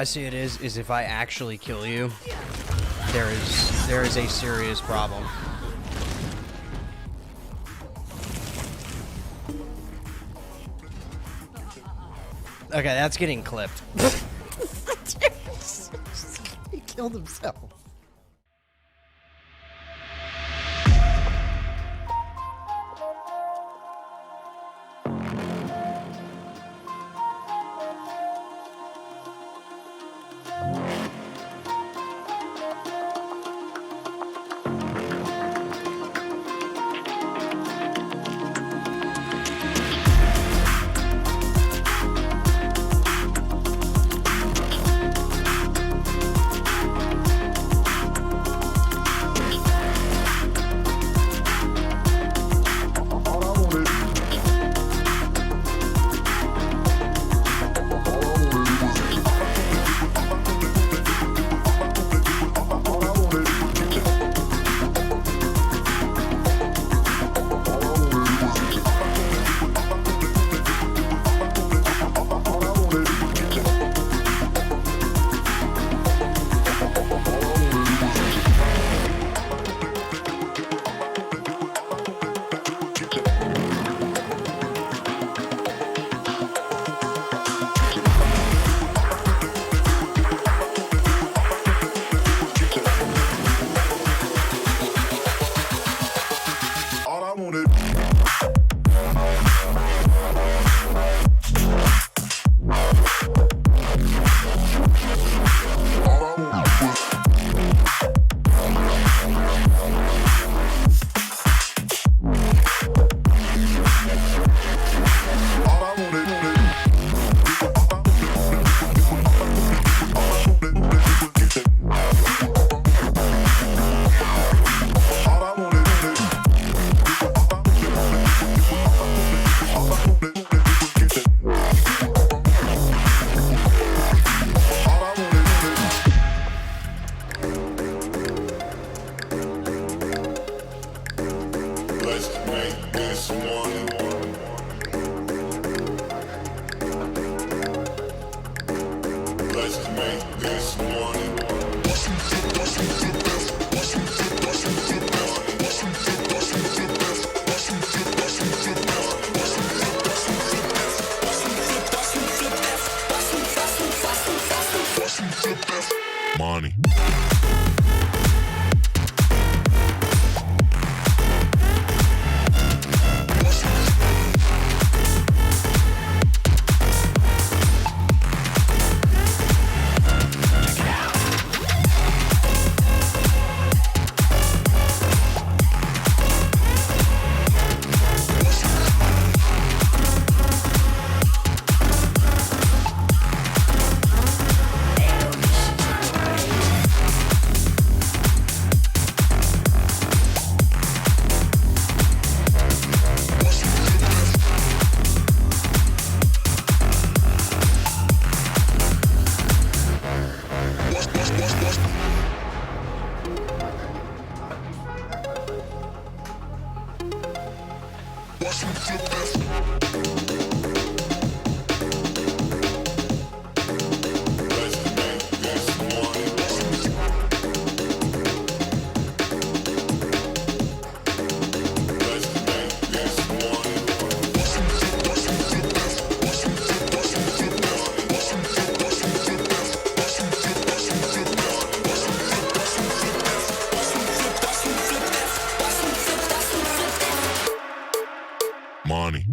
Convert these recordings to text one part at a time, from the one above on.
I see it is if I actually kill you, there is a serious problem. Okay, that's getting clipped. He killed himself. Money. Money.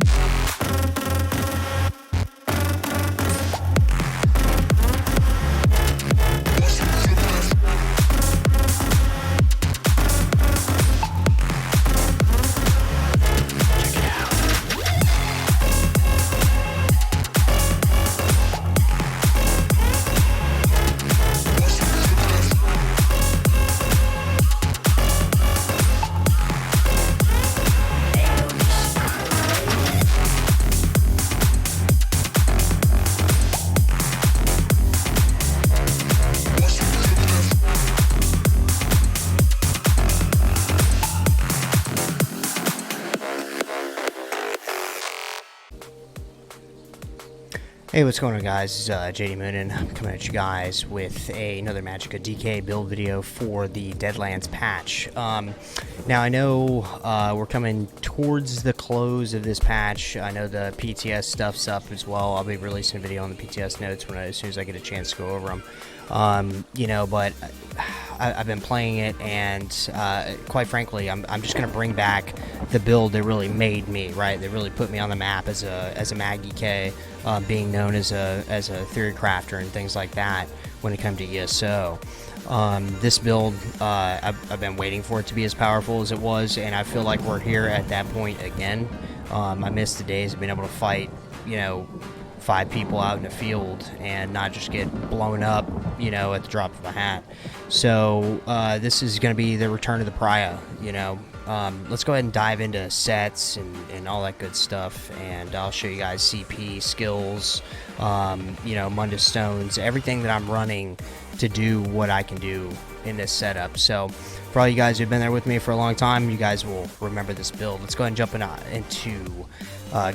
Hey, what's going on, guys? This is JD Moonin. I'm coming at you guys with another Magicka DK build video for the Deadlands patch. Now, I know we're coming towards the close of this patch. I know the PTS stuff's up as well. I'll be releasing a video on the PTS notes as soon as I get a chance to go over them. You know, but I've been playing it, and quite frankly, I'm just going to bring back the build that really made me, right? That really put me on the map as a Magicka, being known as a theory crafter and things like that when it comes to ESO. This build, I've been waiting for it to be as powerful as it was, and I feel like we're here at that point again. I missed the days of being able to fight, you know, 5 people out in the field and not just get blown up, you know, at the drop of a hat. So this is going to be the return of the Pariah, you know. Let's go ahead and dive into sets and all that good stuff, and I'll show you guys CP, skills, you know, Mundus stones, everything that I'm running to do what I can do in this setup. So for all you guys who've been there with me for a long time, you guys will remember this build. Let's go ahead and jump into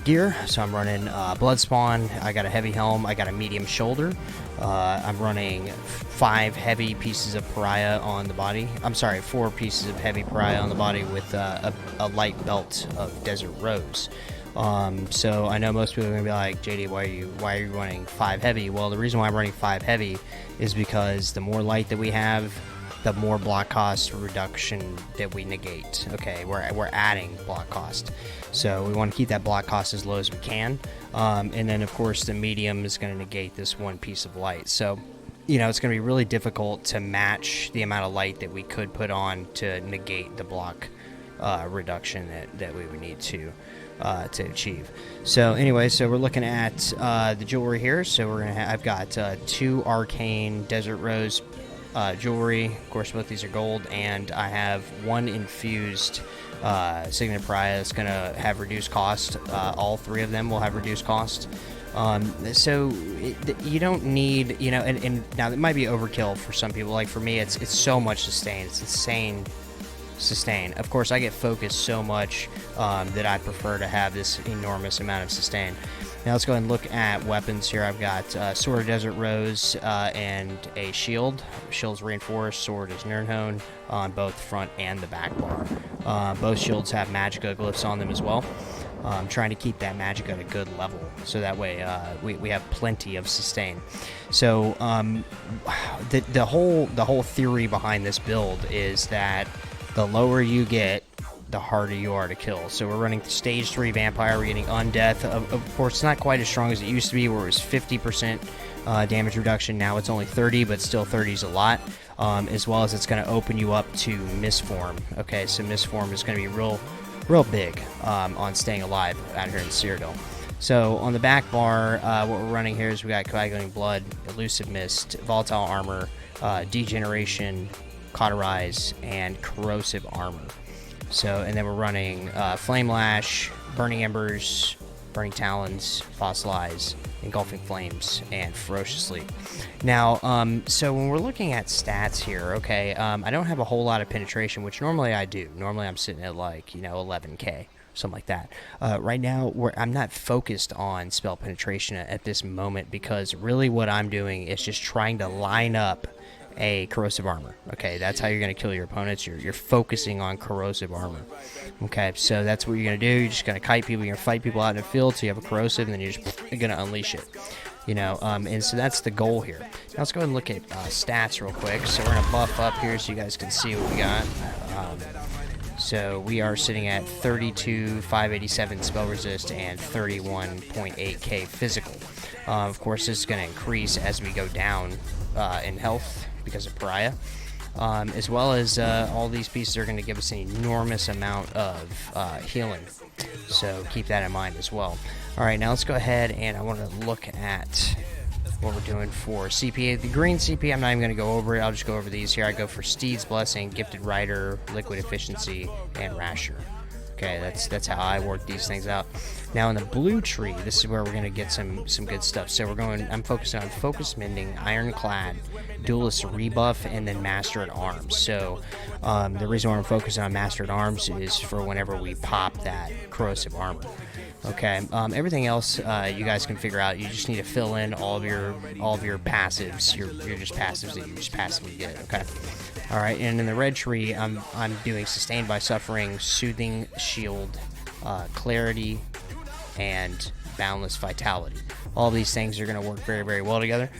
gear. So I'm running blood spawn. I got a heavy helm. I got a medium shoulder. I'm running 5 heavy pieces of Pariah on the body. I'm sorry, 4 pieces of heavy Pariah on the body with a light belt of desert rose. So I know most people are gonna be like, JD, why are you running 5 heavy? Well, the reason why I'm running 5 heavy is because the more light that we have, the more block cost reduction that we negate. Okay, we're adding block cost, so we want to keep that block cost as low as we can. And then of course the medium is going to negate this 1 piece of light. So, you know, it's going to be really difficult to match the amount of light that we could put on to negate the block reduction that we would need to achieve. So anyway, so we're looking at the jewelry here. So we're gonna I've got 2 arcane desert rose jewelry. Of course, both these are gold, and I have 1 infused Signet Pariah. It's gonna have reduced cost. All 3 of them will have reduced cost. So you don't need, you know, and now that might be overkill for some people. Like for me, it's so much sustain. It's insane sustain. Of course, I get focused so much that I prefer to have this enormous amount of sustain. Now let's go ahead and look at weapons here. I've got Sword of Desert Rose and a shield. Shield's reinforced, sword is Nirnhone on both front and the back bar. Both shields have Magicka glyphs on them as well. I'm trying to keep that Magicka at a good level, so that way we have plenty of sustain. So the whole theory behind this build is that the lower you get, the harder you are to kill. So we're running stage 3 vampire. We're getting undeath. Of course, it's not quite as strong as it used to be, where it was 50% damage reduction. Now it's only 30, but still 30 is a lot. As well as it's going to open you up to misform. Okay, so misform is going to be real big on staying alive out here in Cyrodiil. So on the back bar, what we're running here is we got coagulating blood, elusive mist, volatile armor, degeneration, cauterize, and corrosive armor. So, and then we're running Flame Lash, Burning Embers, Burning Talons, Fossilize, Engulfing Flames, and Ferocious Leap. Now, so when we're looking at stats here, okay, I don't have a whole lot of penetration, which normally I do. Normally I'm sitting at like, you know, 11k, something like that. Right now, I'm not focused on spell penetration at this moment, because really what I'm doing is just trying to line up a corrosive armor. Okay, that's how you're going to kill your opponents. You're focusing on corrosive armor. Okay, so that's what you're going to do. You're just going to kite people. You're going to fight people out in the field, so you have a corrosive, and then you're just going to unleash it. You know, and so that's the goal here. Now let's go ahead and look at stats real quick. So we're going to buff up here so you guys can see what we got. So we are sitting at 32, 587 spell resist, and 31.8k physical. Of course, this is going to increase as we go down in health because of Pariah, as well as all these pieces are going to give us an enormous amount of healing, so keep that in mind as well. Alright, now let's go ahead and I want to look at what we're doing for CP. The green CP, I'm not even going to go over it. I'll just go over these here. I go for Steed's Blessing, Gifted Rider, Liquid Efficiency, and Rasher. Okay, that's how I work these things out. Now in the blue tree, this is where we're gonna get some good stuff. So I'm focusing on focus mending, ironclad, duelist rebuff, and then master at arms. So the reason why I'm focusing on master at arms is for whenever we pop that corrosive armor. Okay, everything else you guys can figure out. You just need to fill in all of your passives, your just passives that you just passively get. Okay. All right, and in the red tree, I'm doing sustained by suffering, soothing shield, clarity, and boundless vitality. All these things are going to work very, very well together.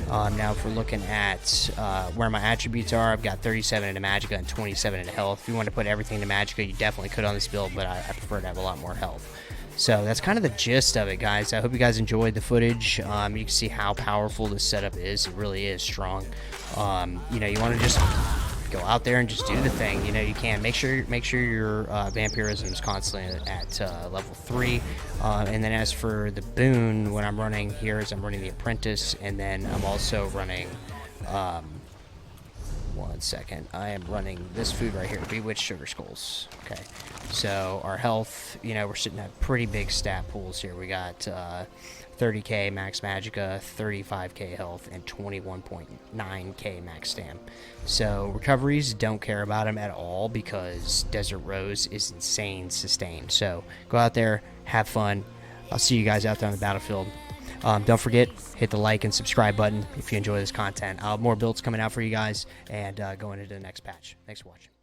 Now, if we're looking at where my attributes are, I've got 37 into Magicka and 27 into health. If you want to put everything into Magicka, you definitely could on this build, but I prefer to have a lot more health. So that's kind of the gist of it, guys. I hope you guys enjoyed the footage. You can see how powerful this setup is. It really is strong. You know, you want to just go out there and just do the thing. You know, you can make sure your vampirism is constantly at level 3. And then as for the boon, what I'm running here is I'm running the apprentice, and then I'm also running. One second. I am running this food right here, Bewitched Sugar Skulls. Okay, so our health, you know, we're sitting at pretty big stat pools here. We got 30k max Magicka, 35k health, and 21.9k max stam. So recoveries, don't care about them at all because Desert Rose is insane sustained. So go out there, have fun. I'll see you guys out there on the battlefield. Don't forget, hit the like and subscribe button if you enjoy this content. More builds coming out for you guys, and going into the next patch. Thanks for watching.